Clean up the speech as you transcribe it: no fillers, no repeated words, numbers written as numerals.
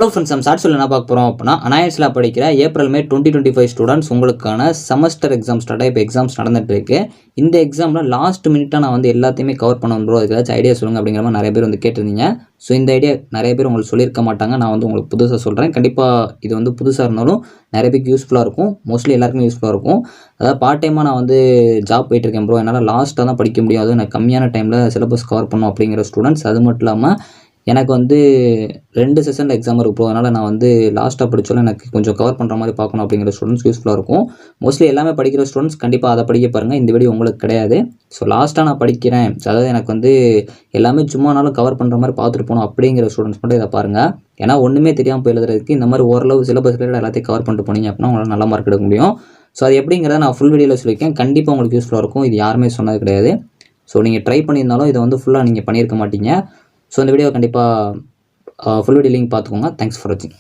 Hello friends, நம்ம ஷார்ட்ஸில் என்ன பார்க்க போகிறோம் அப்படின்னா, அனாயன்ஸில் படிக்கிற ஏப்ரல் மே 2025 ஸ்டூடெண்ட்ஸ் உங்களுக்கான செமஸ்டர் எக்ஸாம் ஸ்டார்ட்டாக இப்போ எக்ஸாம்ஸ் நடந்துட்டு இருக்கு. இந்த எக்ஸாமில் லாஸ்ட் மினிட்டாக நான் வந்து எல்லாத்தையுமே கவர் பண்ணணும் ப்ரோ, அதுக்கு ஏதாச்சும் ஐடியா சொல்லுங்கள் அப்படிங்கிற மாதிரி நிறைய பேர் வந்து கேட்டிருந்தீங்க. ஸோ இந்த ஐடியா நிறைய பேர் உங்களுக்கு சொல்லியிருக்க மாட்டாங்க. நான் வந்து உங்களுக்கு புதுசாக சொல்கிறேன். கண்டிப்பாக இது வந்து புதுசாக இருந்தாலும் நிறைய பேருக்கு யூஸ்ஃபுல்லாக இருக்கும். மோஸ்ட்லி எல்லாருக்குமே யூஸ்ஃபுல்லாக இருக்கும். அதாவது பார்ட் டைமாக நான் வந்து ஜாப் போயிட்டுருக்கேன் ப்ரோ, என்னால் லாஸ்ட்டாக தான் படிக்க முடியும், அதுவும் எனக்கு கம்மியான டைமில் சிலபஸ் கவர் பண்ணணும் அப்படிங்கிற ஸ்டூடெண்ட்ஸ். அது மட்டும் இல்லாமல் எனக்கு வந்து 2 செஷனில் எக்ஸாம் இருக்குது ப்ரோ, அதனால் நான் வந்து லாஸ்ட்டாக படித்தாலும் எனக்கு கொஞ்சம் கவர் பண்ணுற மாதிரி பார்க்கணும் அப்படிங்கிற ஸ்டூடெண்ட்ஸ் யூஸ்ஃபுல்லாக இருக்கும். மோஸ்ட்லி எல்லாமே படிக்கிற ஸ்டூடெண்ட்ஸ் கண்டிப்பாக அதை படிக்க பாருங்கள். இந்த வீடியோ உங்களுக்கு கிடையாது. ஸோ லாஸ்ட்டாக நான் படிக்கிறேன், அதாவது எனக்கு வந்து எல்லாமே சும்மானாலும் கவர் பண்ணுற மாதிரி பார்த்துட்டு போகணும் அப்படிங்கிற ஸ்டூடெண்ட்ஸ் மட்டும் இதை பாருங்கள். ஏன்னா ஒன்றுமே தெரியாமல் போய் எழுதுறதுக்கு இந்த மாதிரி ஓரளவு சிலபஸ் ரிலேட்டட் எல்லாத்தையும் கவர் பண்ணிட்டு போனீங்க அப்படின்னா உங்களால் நல்ல மார்க் எடுக்க முடியும். ஸோ அது எப்படிங்கிறத நான் ஃபுல் வீடியோவில் சொல்லியிருக்கேன். கண்டிப்பாக உங்களுக்கு யூஸ்ஃபுல்லாக இருக்கும். இது யாருமே சொன்னது கிடையாது. ஸோ நீங்கள் ட்ரை பண்ணியிருந்தாலும் இதை வந்து ஃபுல்லாக நீங்கள் பண்ணியிருக்க மாட்டீங்க. ஸோ இந்த வீடியோ கண்டிப்பாக ஃபுல் வீடியோ லிங்க் பார்த்துக்கோங்க. தேங்க்ஸ் ஃபார் வாட்சிங்.